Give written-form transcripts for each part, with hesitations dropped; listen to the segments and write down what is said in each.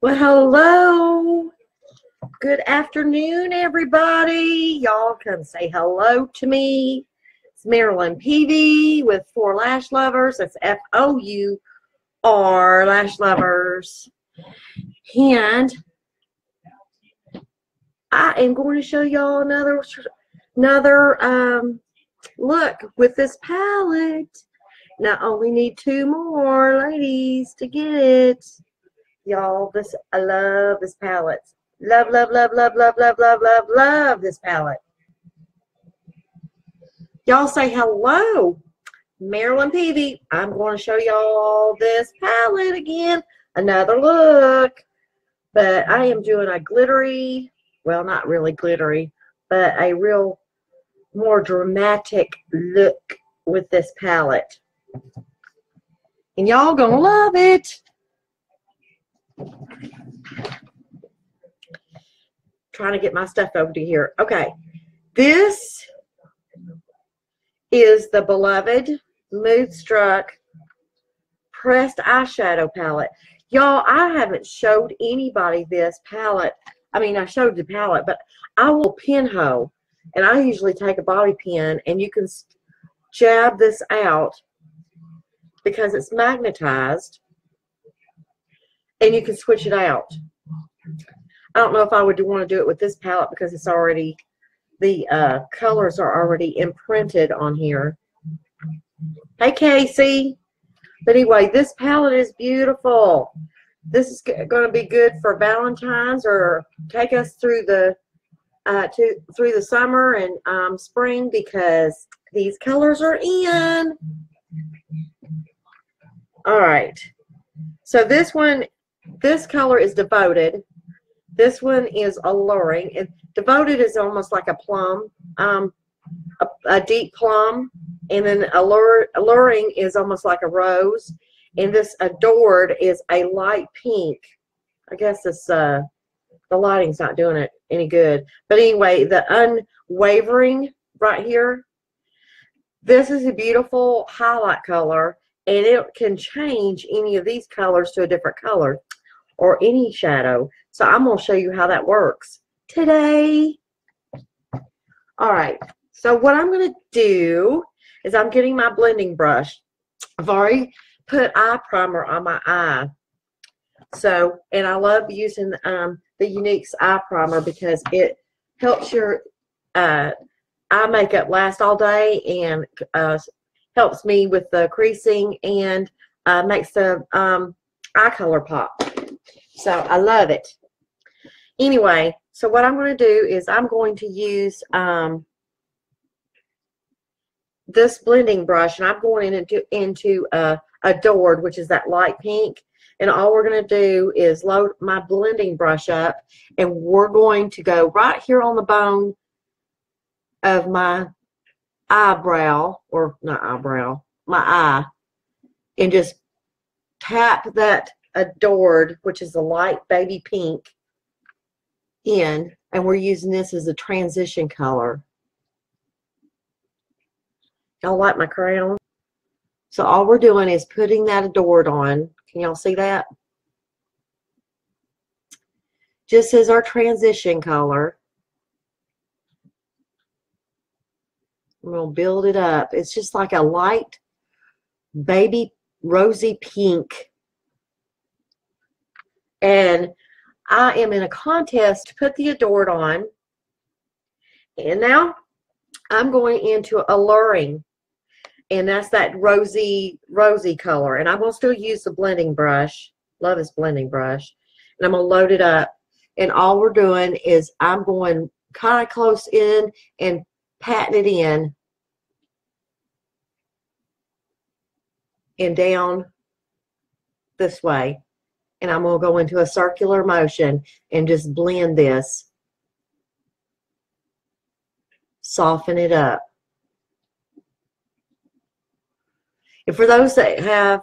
Well, hello. Good afternoon, everybody. Y'all come say hello to me. It's Marilyn Peavy with Four Lash Lovers. That's Four Lash Lovers. And I am going to show y'all another look with this palette. Now, only need two more ladies to get it. Y'all, I love this palette. Love, love, love, love, love, love, love, love, love this palette. Y'all say hello. Marilyn Peavy. I'm going to show y'all this palette again. Another look. But I am doing a glittery, well, not really glittery, but a real more dramatic look with this palette. And y'all gonna love it. Trying to get my stuff over to here. Okay, this is the beloved Moodstruck pressed eyeshadow palette. Y'all, I haven't showed anybody this palette. I mean, I showed the palette, but I will pinhole, and I usually take a bobby pin, and you can jab this out because it's magnetized, and you can switch it out. I don't know if I would want to do it with this palette because it's already, the colors are already imprinted on here. Hey, Casey. But anyway, this palette is beautiful. This is going to be good for Valentine's or take us through the through the summer and spring because these colors are in. All right. So this color is Devoted. This one is Alluring. And Devoted is almost like a plum, a deep plum. And then Alluring is almost like a rose. And this Adored is a light pink. I guess this the lighting's not doing it any good. But anyway, the Unwavering right here, this is a beautiful highlight color. And it can change any of these colors to a different color or any shadow. So I'm going to show you how that works today. All right. So what I'm going to do is I'm getting my blending brush. I've already put eye primer on my eye. So, and I love using the Younique's eye primer because it helps your eye makeup last all day and helps me with the creasing and makes the eye color pop. So I love it. Anyway, so what I'm going to do is I'm going to use this blending brush, and I'm going into Adored, which is that light pink. And all we're going to do is load my blending brush up, and we're going to go right here on the bone of my eyebrow, or not eyebrow, my eye, and just tap that Adored, which is a light baby pink, in, and we're using this as a transition color. Y'all like my crown? So all we're doing is putting that Adored on. Can y'all see that? Just as our transition color. I'm going to build it up. It's just like a light baby rosy pink. And I am in a contest to put the Adored on. And now I'm going into Alluring. And that's that rosy color. And I'm going to still use the blending brush. Love this blending brush. And I'm going to load it up. And all we're doing is I'm going kind of close in and patting it in. And down this way. And I'm going to go into a circular motion and just blend this. Soften it up. And for those that have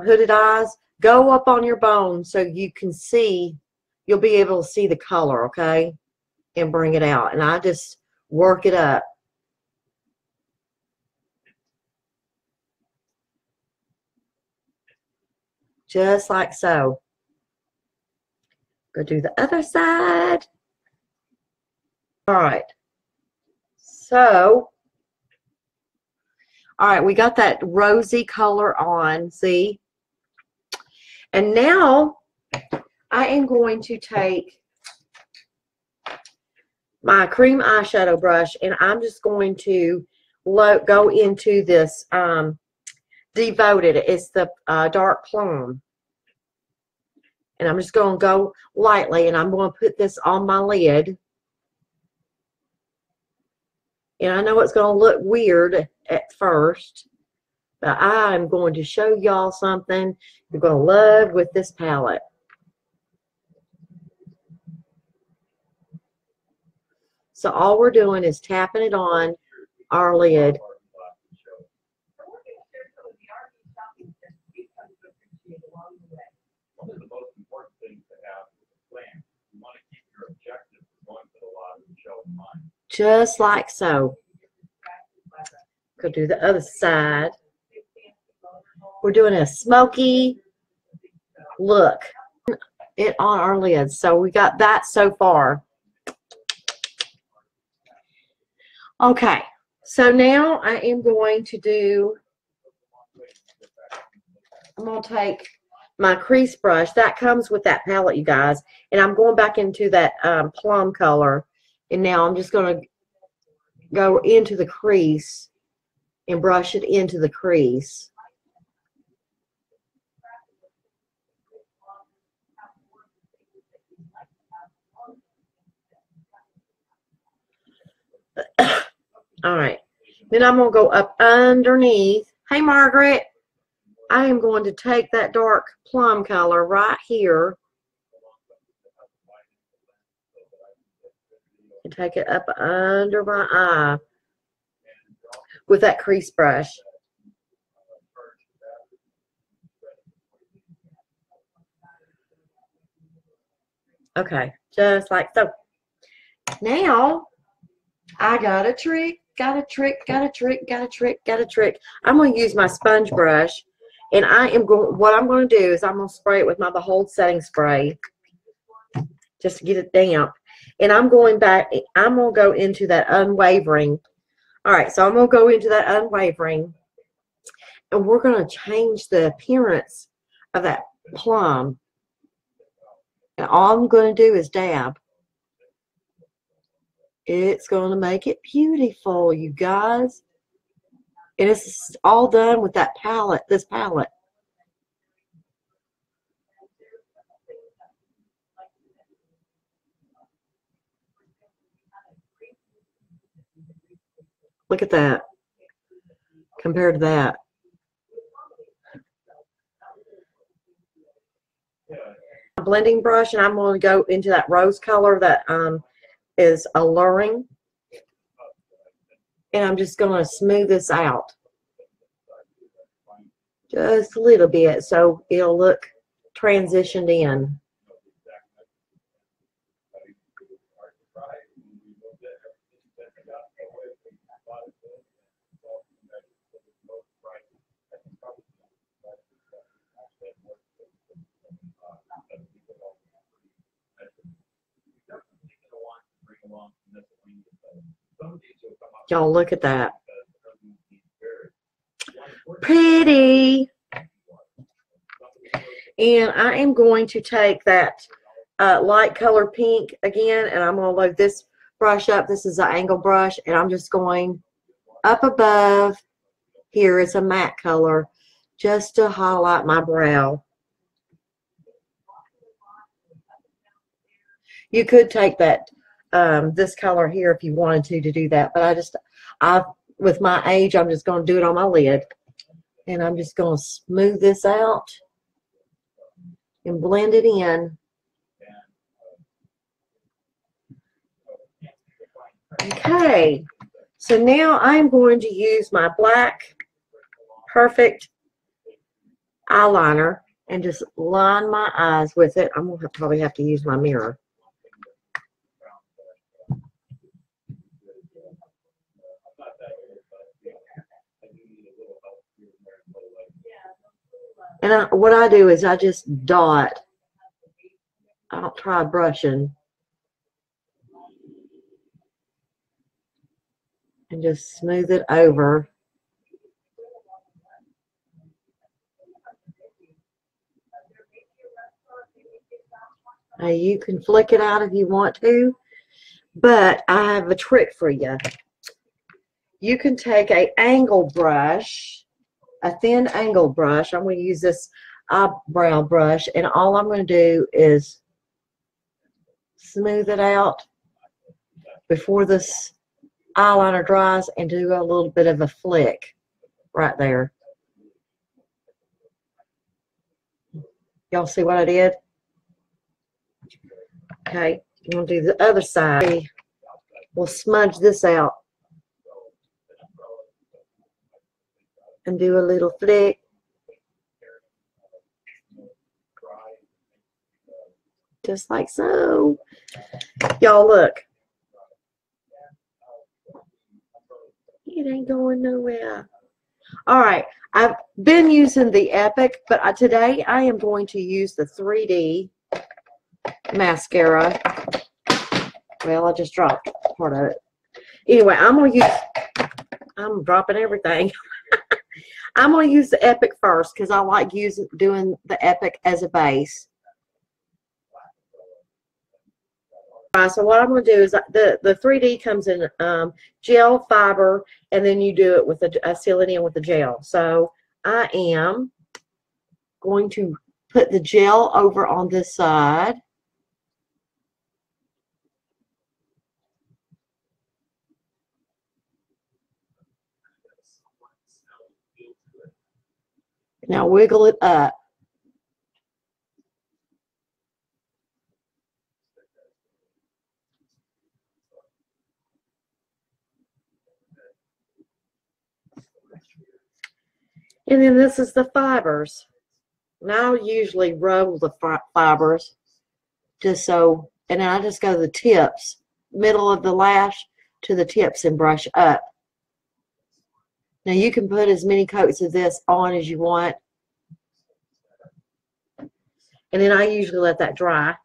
hooded eyes, go up on your bone so you can see, you'll be able to see the color, okay? And bring it out. And I just work it up. Just like so. Go do the other side. All right. So, all right, we got that rosy color on, see? And now I am going to take my cream eyeshadow brush and I'm just going to go into this Devoted. It's the dark plum. And I'm just going to go lightly and I'm going to put this on my lid. And I know it's going to look weird at first, but I'm going to show y'all something you're going to love with this palette. So all we're doing is tapping it on our lid. One of the most important things to have is a plan. You want to keep your objective going for the lot of the show in mind. Just like so. Go do the other side. We're doing a smoky look it on our lids. So we got that so far. Okay, so now I am going to do, I'm going to take my crease brush. That comes with that palette, you guys. And I'm going back into that plum color. And now I'm just going to go into the crease and brush it into the crease. All right. Then I'm going to go up underneath. Hey, Margaret. I am going to take that dark plum color right here and take it up under my eye with that crease brush. Okay, just like so. Now, I got a trick, got a trick. I'm going to use my sponge brush, and what I'm going to do is I'm going to spray it with my Behold setting spray just to get it damp. And I'm going to go into that unwavering. All right, so I'm going to go into that unwavering, and we're going to change the appearance of that plum. And all I'm going to do is dab. It's going to make it beautiful, you guys. And it's all done with that palette, this palette. Look at that compared to that. A blending brush, and I'm going to go into that rose color that is alluring. And I'm just going to smooth this out just a little bit so it'll look transitioned in. Y'all look at that. Pretty. And I am going to take that light color pink again, and I'm going to load this brush up. This is an angle brush, and I'm just going up above here. It's a matte color just to highlight my brow. You could take that this color here if you wanted to do that, but with my age, I'm just going to do it on my lid, and I'm just going to smooth this out and blend it in. Okay, so now I'm going to use my black Perfect eyeliner and just line my eyes with it. I'm going to probably have to use my mirror. And what I do is I just dot I'll try brushing. And just smooth it over. Now you can flick it out if you want to, but I have a trick for you. You can take an angle brush, a thin angle brush. I'm going to use this eyebrow brush, and all I'm going to do is smooth it out before this eyeliner dries and do a little bit of a flick right there. Y'all see what I did? Okay, I'm going to do the other side. We'll smudge this out and do a little flick. Just like so. Y'all look. It ain't going nowhere. All right, I've been using the Epic, but today I am going to use the 3D mascara. Well, I just dropped part of it. Anyway, I'm dropping everything. I'm going to use the Epic first because I like doing the Epic as a base. So what I'm going to do is the 3D comes in gel, fiber, and then you do it with seal it in with the gel. So I am going to put the gel over on this side. Now wiggle it up. And then this is the fibers. Now I usually roll the fibers just so, and then I just go to the tips, middle of the lash to the tips and brush up. Now you can put as many coats of this on as you want. And then I usually let that dry.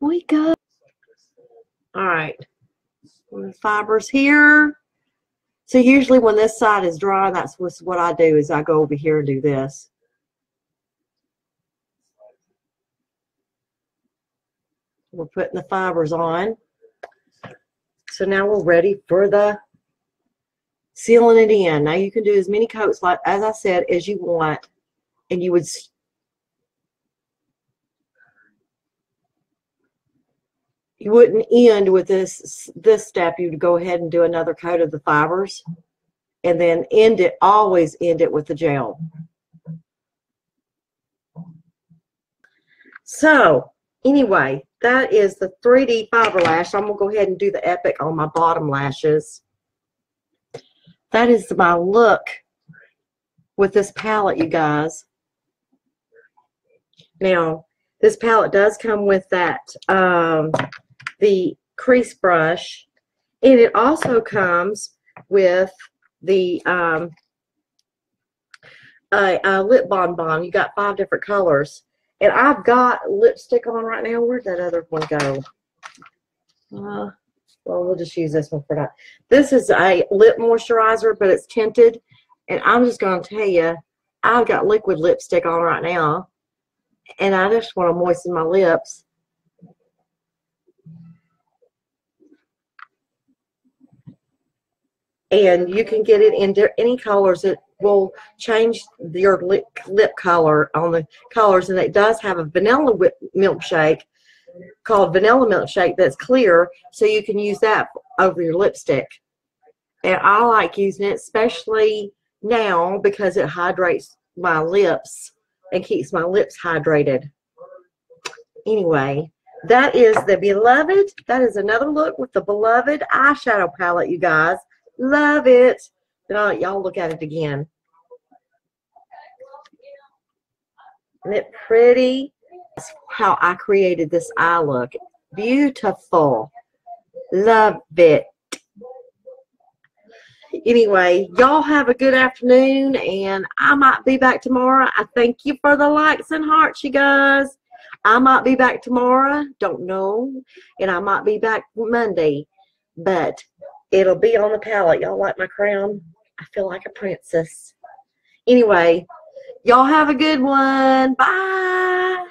We go. All right. The fibers here. So usually when this side is dry, that's what I do is I go over here and do this. We're putting the fibers on. So now we're ready for the sealing it in. Now you can do as many coats, like as I said, as you want. And you wouldn't end with this step. You would go ahead and do another coat of the fibers and then always end it with the gel. So anyway, that is the 3D fiber lash. I'm going to go ahead and do the Epic on my bottom lashes. That is my look with this palette, you guys. Now, this palette does come with that, the crease brush, and it also comes with the lip bonbon. You got 5 different colors. And I've got lipstick on right now. Where'd that other one go? Well, we'll just use this one for that. This is a lip moisturizer, but it's tinted. And I'm just going to tell you, I've got liquid lipstick on right now. And I just want to moisten my lips. And you can get it in any colors. It will change your lip color on the colors. And it does have a vanilla milkshake called Vanilla Milkshake that's clear. So you can use that over your lipstick. And I like using it, especially now, because it hydrates my lips and keeps my lips hydrated. Anyway, that is the Beloved. That is another look with the Beloved eyeshadow palette, you guys. Love it. Y'all look at it again. Isn't it pretty? That's how I created this eye look. Beautiful. Love it. Anyway, y'all have a good afternoon, and I might be back tomorrow. I thank you for the likes and hearts, you guys. I might be back tomorrow, don't know, and I might be back Monday, but it'll be on the palette. Y'all like my crown? I feel like a princess. Anyway, y'all have a good one. Bye.